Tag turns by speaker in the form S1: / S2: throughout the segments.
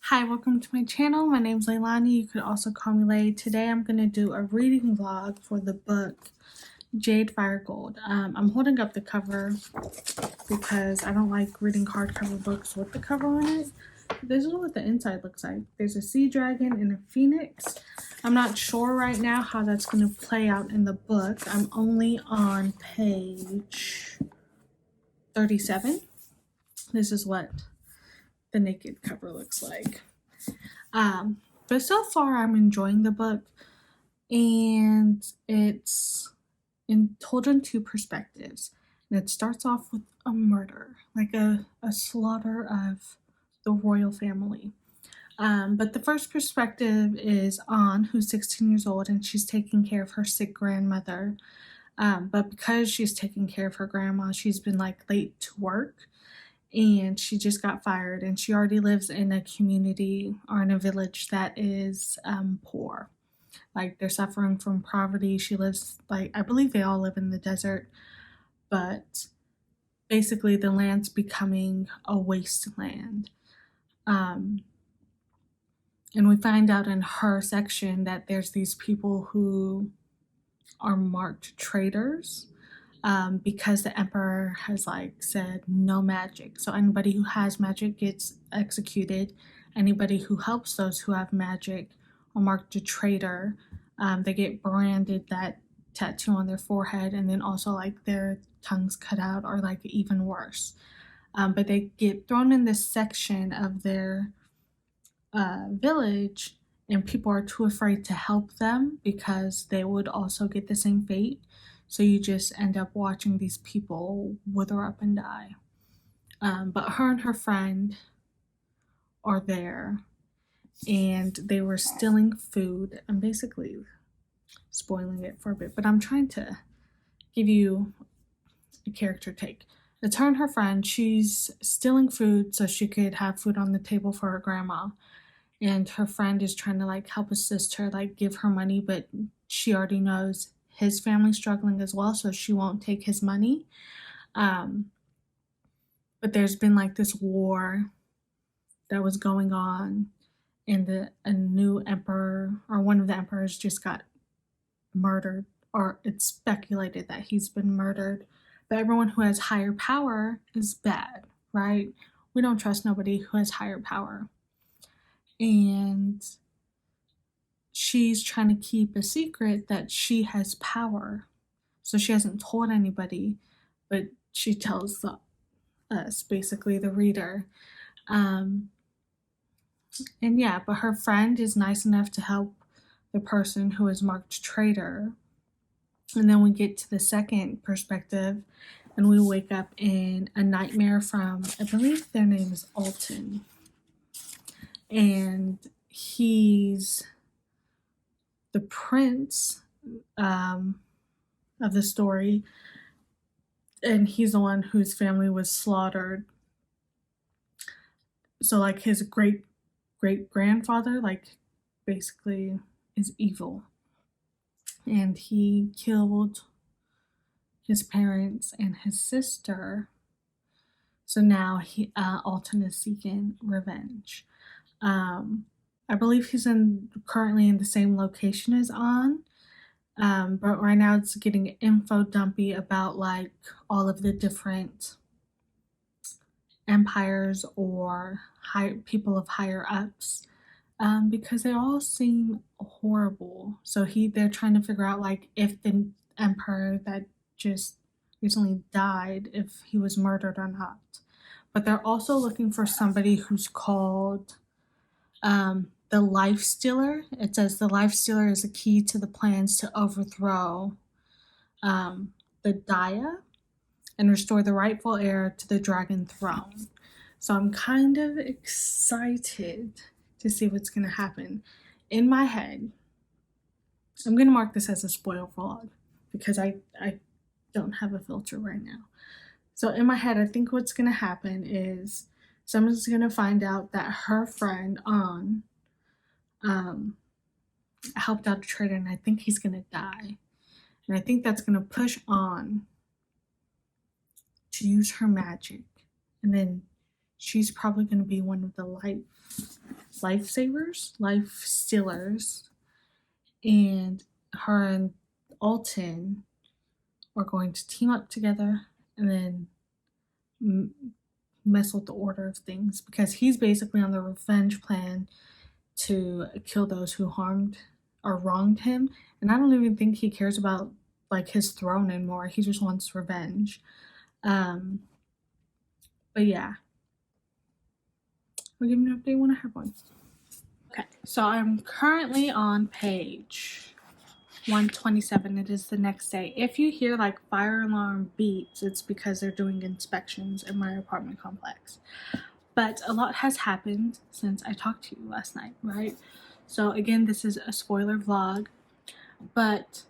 S1: Hi, welcome to my channel. My name's Leilani. You could also call me Lay. Today I'm going to do a reading vlog for the book Jade Fire Gold. I'm holding up the cover because I don't like reading hardcover books with the cover on it. This is what the inside looks like. There's a sea dragon and a phoenix. I'm not sure right now how that's going to play out in the book. I'm only on page 37. This is what the naked cover looks like. But so far I'm enjoying the book, and it's told in two perspectives. And it starts off with a murder, like a slaughter of the royal family. But the first perspective is Anne, who's 16 years old, and she's taking care of her sick grandmother. But because she's taking care of her grandma, she's been like late to work, and she just got fired, and she already lives in a community or in a village that is poor. Like, they're suffering from poverty. She lives, like, I believe they all live in the desert, but basically the land's becoming a wasteland. And we find out in her section that there's these people who are marked traitors, because the emperor has like said no magic. So anybody who has magic gets executed. Anybody who helps those who have magic are marked a traitor. They get branded that tattoo on their forehead, and then also like their tongues cut out, or like even worse. But they get thrown in this section of their village, and people are too afraid to help them because they would also get the same fate. So you just end up watching these people wither up and die. But her and her friend are there, and they were stealing food. I'm basically spoiling it for a bit, but I'm trying to give you a character take. It's her and her friend. She's stealing food so she could have food on the table for her grandma. And her friend is trying to like help assist her, like give her money, but she already knows his family's struggling as well, so she won't take his money. But there's been like this war that was going on, and a new emperor, or one of the emperors, just got murdered, or it's speculated that he's been murdered. But everyone who has higher power is bad, right? We don't trust nobody who has higher power. And she's trying to keep a secret that she has power. So she hasn't told anybody, but she tells us, basically the reader. And yeah, but her friend is nice enough to help the person who is marked traitor. And then we get to the second perspective, and we wake up in a nightmare from, I believe their name is Alton. And he's the prince of the story, and he's the one whose family was slaughtered. So like his great grandfather, like, basically is evil, and he killed his parents and his sister. So now Alton is seeking revenge. I believe he's currently in the same location as An, but right now it's getting info dumpy about like all of the different empires or people of higher ups, because they all seem horrible. So they're trying to figure out like if the emperor that just recently died, if he was murdered or not. But they're also looking for somebody who's called the Life Stealer. It says the Life Stealer is a key to the plans to overthrow the Daya and restore the rightful heir to the dragon throne. So I'm kind of excited to see what's going to happen. In my head, I'm going to mark this as a spoil vlog because I don't have a filter right now. So in my head, I think what's going to happen is someone's going to find out that her friend An helped out a traitor, and I think he's going to die. And I think that's going to push An to use her magic, and then she's probably going to be one of the life stealers, and her and Alton are going to team up together and then mess with the order of things, because he's basically on the revenge plan to kill those who harmed or wronged him. And I don't even think he cares about like his throne anymore. He just wants revenge. Um, but yeah, I'll give you an update when I have one. Okay, so I'm currently on page 127. It is the next day. If you hear like fire alarm beeps, it's because they're doing inspections in my apartment complex. But a lot has happened since I talked to you last night, right? So again, this is a spoiler vlog, but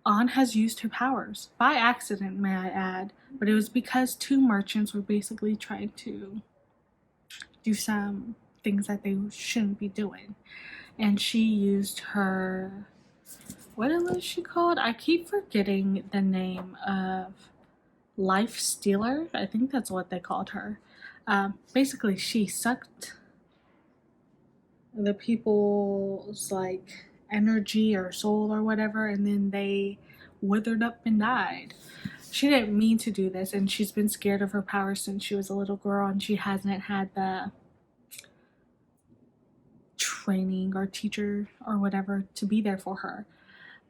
S1: An has used her powers by accident, may I add, but it was because two merchants were basically trying to do some things that they shouldn't be doing. And she used her, what was she called? I keep forgetting the name of Life Stealer. I think that's what they called her. Basically, she sucked the people's like energy or soul or whatever, and then they withered up and died. She didn't mean to do this, and she's been scared of her power since she was a little girl, and she hasn't had the training or teacher or whatever to be there for her.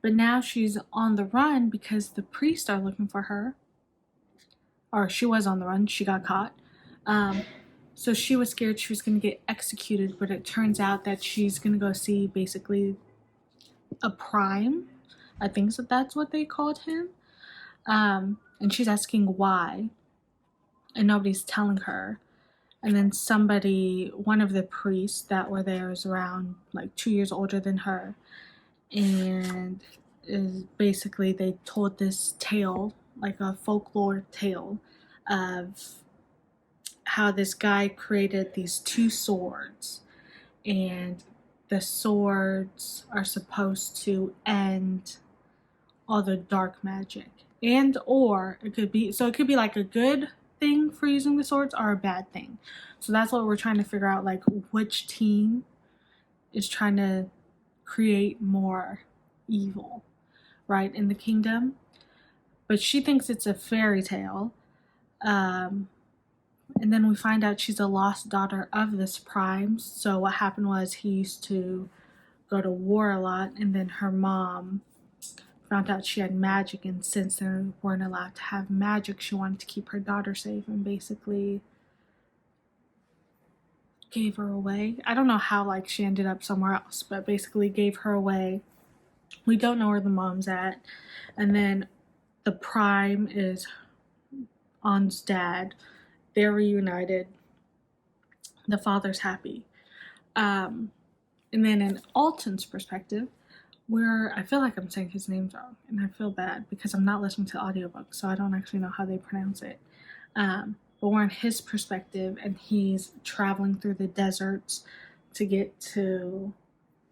S1: But now she's on the run because the priests are looking for her. Or she was on the run, she got caught. So she was scared she was going to get executed, but it turns out that she's going to go see basically a prime. I think that's what they called him. And she's asking why, and nobody's telling her. And then one of the priests that were there is around like 2 years older than her, and basically they told this tale, like a folklore tale, of how this guy created these two swords, and the swords are supposed to end all the dark magic, and or it could be like a good thing for using the swords or a bad thing. So that's what we're trying to figure out, like which team is trying to create more evil, right, in the kingdom. But she thinks it's a fairy tale. And then we find out she's a lost daughter of this prime. So what happened was he used to go to war a lot, and then her mom found out she had magic, and since they weren't allowed to have magic, she wanted to keep her daughter safe and basically gave her away. I don't know how like she ended up somewhere else, but basically gave her away. We don't know where the mom's at. And then the prime is An's dad. They're reunited. The father's happy. And then in Alton's perspective, I feel like I'm saying his name wrong, and I feel bad because I'm not listening to the audiobook, so I don't actually know how they pronounce it. But we're in his perspective, and he's traveling through the deserts to get to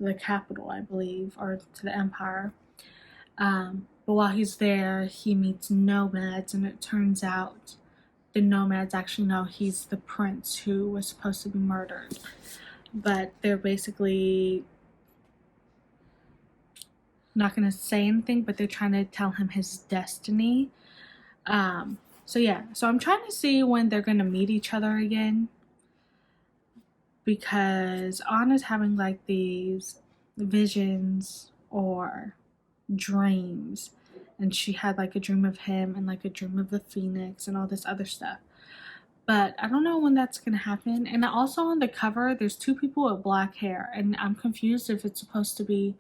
S1: the capital, I believe, or to the empire. But while he's there, he meets nomads, and it turns out the nomads actually know he's the prince who was supposed to be murdered. But they're basically not going to say anything, but they're trying to tell him his destiny. So I'm trying to see when they're going to meet each other again, because Anna's having like these visions or dreams, and she had like a dream of him and like a dream of the phoenix and all this other stuff. But I don't know when that's going to happen. And also on the cover, there's two people with black hair, and I'm confused if it's supposed to be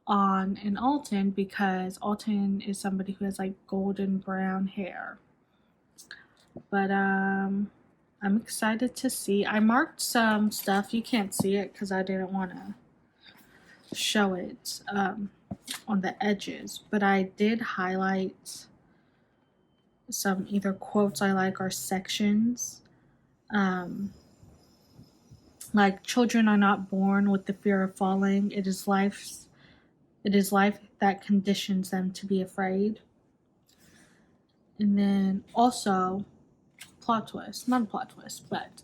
S1: An and Alton, because Alton is somebody who has like golden brown hair. But I'm excited to see. I marked some stuff. You can't see it because I didn't want to show it on the edges, but I did highlight some either quotes I like or sections. Like, children are not born with the fear of falling. It is life that conditions them to be afraid. And then also, plot twist, not a plot twist, but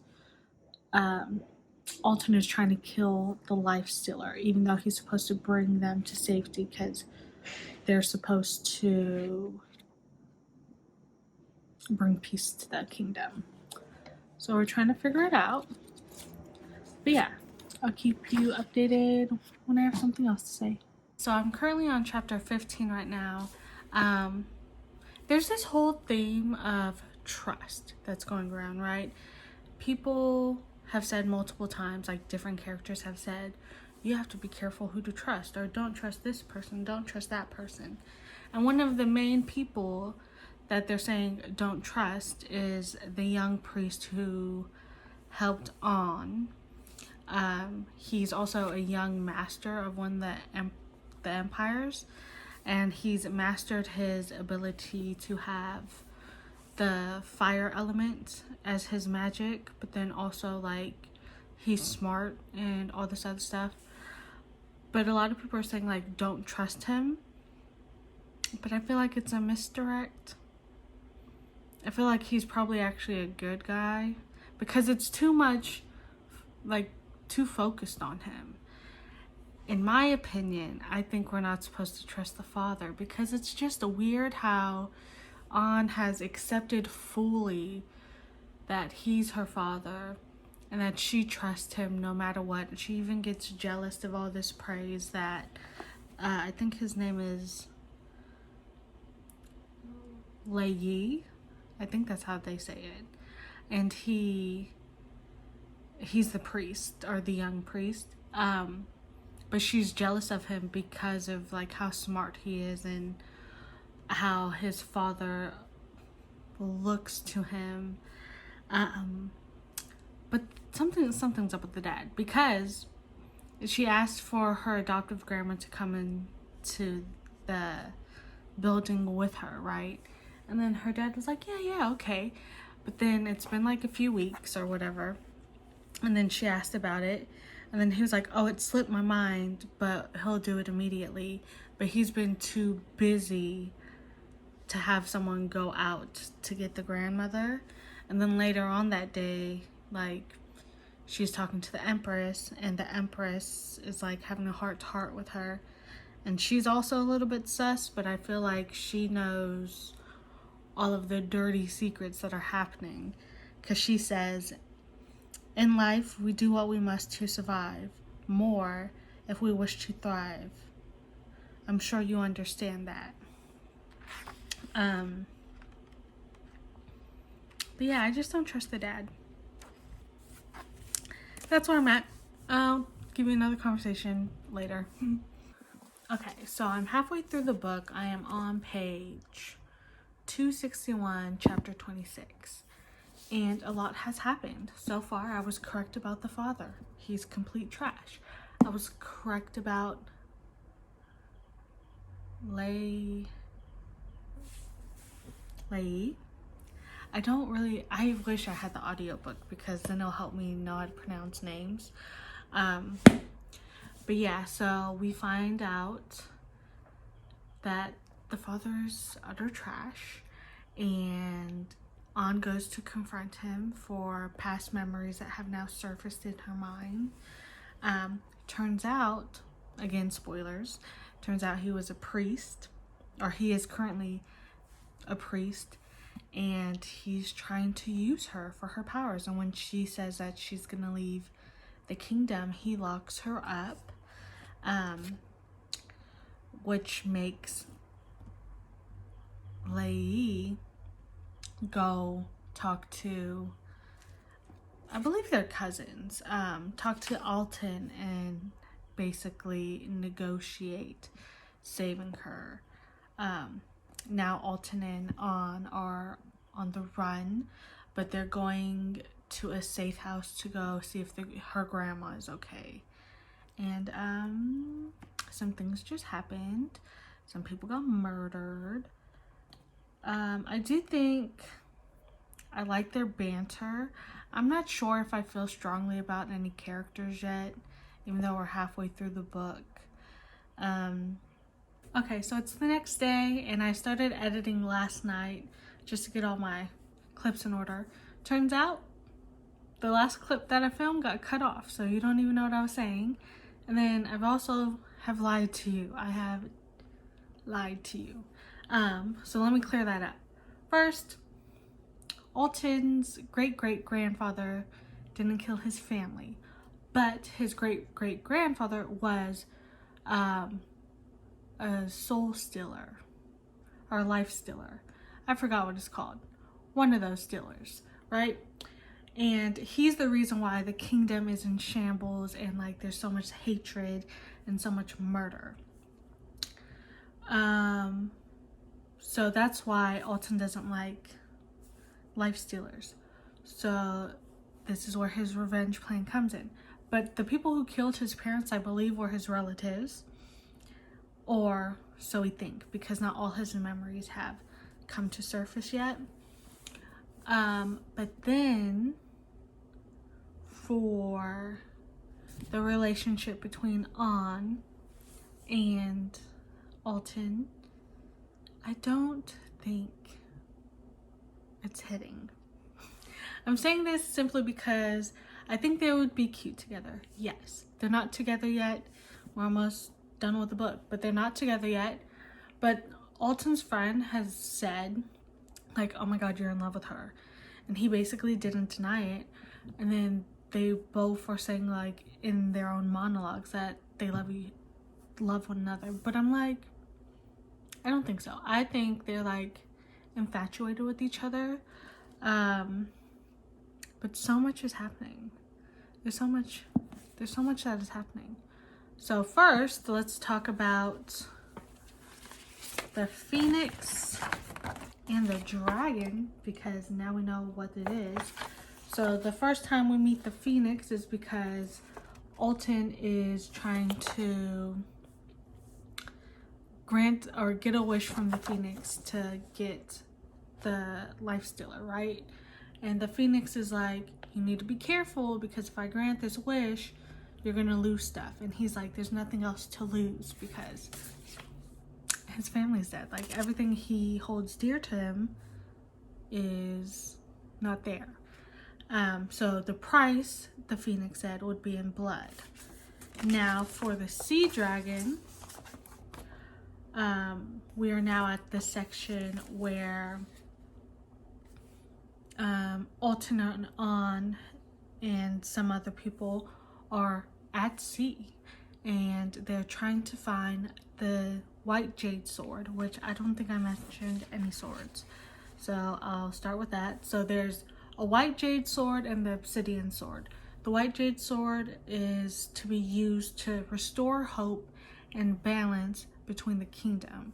S1: Alton is trying to kill the life stealer, even though he's supposed to bring them to safety because they're supposed to bring peace to the kingdom. So we're trying to figure it out. But yeah, I'll keep you updated when I have something else to say. So I'm currently on chapter 15 right now. There's this whole theme of trust that's going around, right? People have said multiple times, like different characters have said, you have to be careful who to trust, or don't trust this person, don't trust that person. And one of the main people that they're saying don't trust is the young priest who helped on. He's also a young master of one of the empires, and he's mastered his ability to have the fire element as his magic, but then also like he's smart and all this other stuff. But a lot of people are saying like don't trust him, but I feel like it's a misdirect. I feel like he's probably actually a good guy because it's too much, like too focused on him. In my opinion, I think we're not supposed to trust the father because it's just weird how An has accepted fully that he's her father and that she trusts him no matter what. She even gets jealous of all this praise that I think his name is Lei. I think that's how they say it. And he's the priest, or the young priest. But she's jealous of him because of like how smart he is and how his father looks to him. But something's up with the dad because she asked for her adoptive grandma to come into the building with her, right? And then her dad was like, yeah, okay. But then it's been like a few weeks or whatever. And then she asked about it. And then he was like, oh, it slipped my mind, but he'll do it immediately. But he's been too busy to have someone go out to get the grandmother. And then later on that day, like, she's talking to the Empress, and the Empress is like having a heart-to-heart with her. And she's also a little bit sus, but I feel like she knows all of the dirty secrets that are happening. Because she says, in life, we do what we must to survive. More if we wish to thrive. I'm sure you understand that. But yeah, I just don't trust the dad. That's where I'm at. I'll give you another conversation later. Okay, so I'm halfway through the book. I am on page 261, chapter 26. And a lot has happened. So far, I was correct about the father. He's complete trash. I was correct about Lei. I wish I had the audiobook because then it'll help me know how to pronounce names. But yeah, so we find out that the father's utter trash, and An goes to confront him for past memories that have now surfaced in her mind. Turns out, again, spoilers, turns out he was a priest, or he is currently a priest, and he's trying to use her for her powers. And when she says that she's gonna leave the kingdom, he locks her up, which makes Lei go talk to, I believe they're cousins, talk to Alton and basically negotiate saving her. Now Alton and An are on the run, but they're going to a safe house to go see if her grandma is okay. And some things just happened. Some people got murdered. I do think I like their banter. I'm not sure if I feel strongly about any characters yet, even though we're halfway through the book. Okay, so it's the next day, and I started editing last night just to get all my clips in order. Turns out the last clip that I filmed got cut off, so you don't even know what I was saying. And then I've also have lied to you. I have lied to you. So let me clear that up. First, Alton's great-great-grandfather didn't kill his family, but his great-great-grandfather was a soul stealer or life stealer. I forgot what it's called. One of those stealers, right? And he's the reason why the kingdom is in shambles and like there's so much hatred and so much murder. So that's why Alton doesn't like life stealers. So this is where his revenge plan comes in. But the people who killed his parents, I believe, were his relatives. Or so we think, because not all his memories have come to surface yet. But then for the relationship between An and Alton, I don't think it's hitting. I'm saying this simply because I think they would be cute together. Yes, they're not together yet. We're almost done with the book, but they're not together yet. But Alton's friend has said, like, oh my god, you're in love with her. And he basically didn't deny it. And then they both were saying, like, in their own monologues that they love one another. But I'm like, I don't think so. I think they're like infatuated with each other. But so much is happening. There's so much that is happening. So first, let's talk about the Phoenix and the dragon, because now we know what it is. So the first time we meet the Phoenix is because Alton is trying to grant or get a wish from the Phoenix to get the life stealer, right? And the Phoenix is like, you need to be careful because if I grant this wish, you're gonna lose stuff. And he's like, there's nothing else to lose because his family's dead. Like, everything he holds dear to him is not there. So the price, the Phoenix said, would be in blood. Now for the sea dragon, we are now at the section where Alton and An and some other people are at sea, and they're trying to find the white jade sword, which I don't think I mentioned any swords, so I'll start with that. So there's a white jade sword and the obsidian sword. The white jade sword is to be used to restore hope and balance between the kingdom.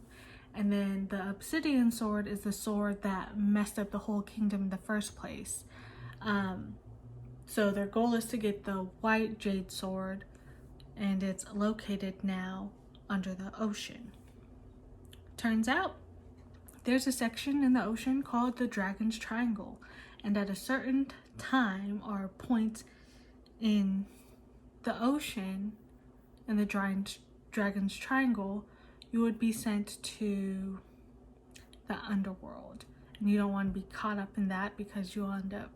S1: And then the obsidian sword is the sword that messed up the whole kingdom in the first place. So their goal is to get the white jade sword, and it's located now under the ocean. Turns out there's a section in the ocean called the Dragon's Triangle, and at a certain time or point in the ocean in the Dragon's Triangle, you would be sent to the underworld, and you don't want to be caught up in that because you'll end up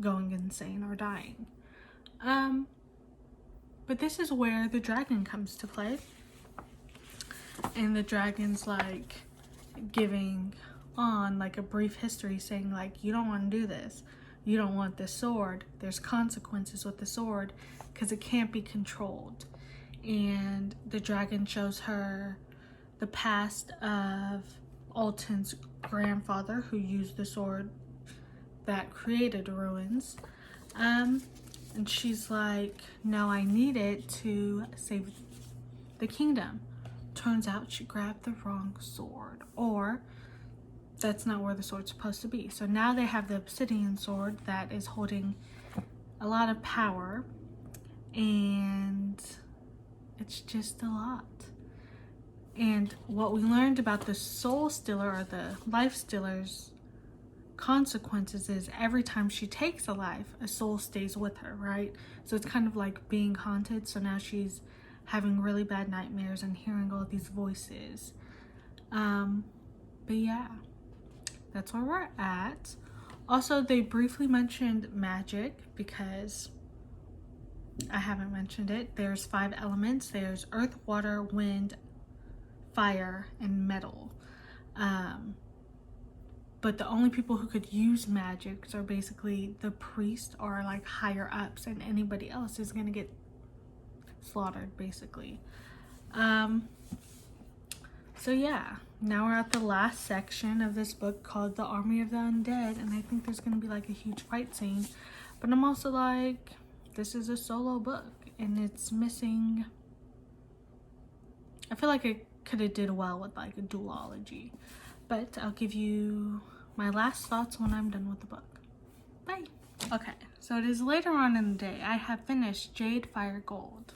S1: going insane or dying. But this is where the dragon comes to play, and the dragon's like giving An like a brief history, saying like, you don't want to do this, you don't want this sword, there's consequences with the sword because it can't be controlled. And the dragon shows her the past of Alton's grandfather, who used the sword that created ruins. And she's like, no, I need it to save the kingdom. Turns out she grabbed the wrong sword, or that's not where the sword's supposed to be. So now they have the obsidian sword that is holding a lot of power, and it's just a lot. And what we learned about the soul stealer, or the life stealer's consequences, is every time she takes a life, a soul stays with her, right? So it's kind of like being haunted. So now she's having really bad nightmares and hearing all these voices. But yeah, that's where we're at. Also, they briefly mentioned magic because I haven't mentioned it. There's 5 elements. There's earth, water, wind, fire, and metal. But the only people who could use magics are basically the priest or like higher ups, and anybody else is gonna get slaughtered basically. So yeah, now we're at the last section of this book called The Army of the Undead, and I think there's gonna be like a huge fight scene. But I'm also like, this is a solo book and it's missing. I feel like it could have did well with like a duology. But I'll give you my last thoughts when I'm done with the book. Bye. Okay, so it is later on in the day. I have finished Jade Fire Gold.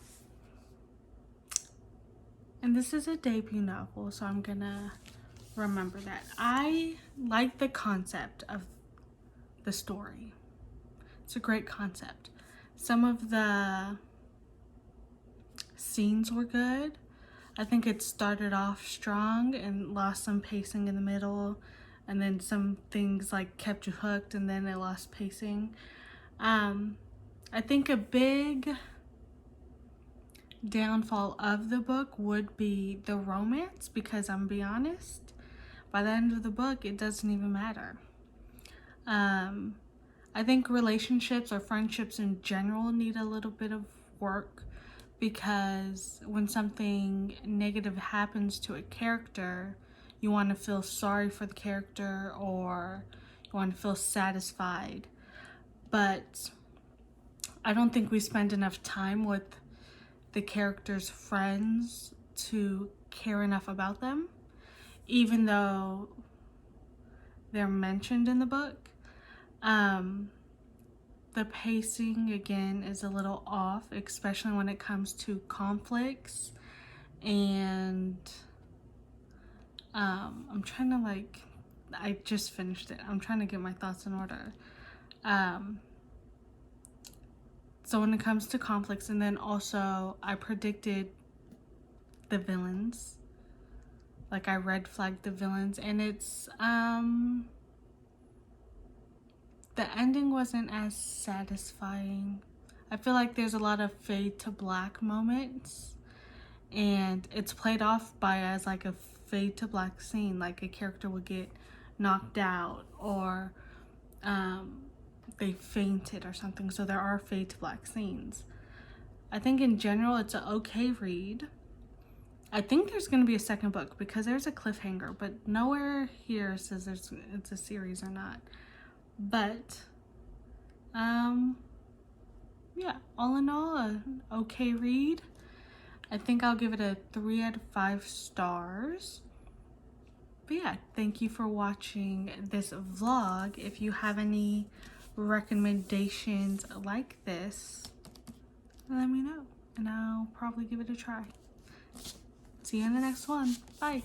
S1: And this is a debut novel, so I'm gonna remember that. I like the concept of the story. It's a great concept. Some of the scenes were good. I think it started off strong and lost some pacing in the middle, and then some things like kept you hooked and then it lost pacing. I think a big downfall of the book would be the romance, because I'm be honest, by the end of the book it doesn't even matter. I think relationships or friendships in general need a little bit of work, because when something negative happens to a character, you want to feel sorry for the character or you want to feel satisfied. But I don't think we spend enough time with the characters' friends to care enough about them, even though they're mentioned in the book. The pacing again is a little off, especially when it comes to conflicts, and I'm trying to like, I just finished it. I'm trying to get my thoughts in order. So when it comes to conflicts, and then also I predicted the villains, like I red flagged the villains, and it's the ending wasn't as satisfying. I feel like there's a lot of fade to black moments, and it's played off by as like a fade to black scene, like a character would get knocked out or they fainted or something. So there are fade to black scenes. I think in general it's an okay read. I think there's going to be a second book because there's a cliffhanger, but nowhere here says it's a series or not. But yeah, all in all, an okay read. I think I'll give it a 3 out of 5 stars. But yeah, thank you for watching this vlog. If you have any recommendations like this, let me know and I'll probably give it a try. See you in the next one. Bye.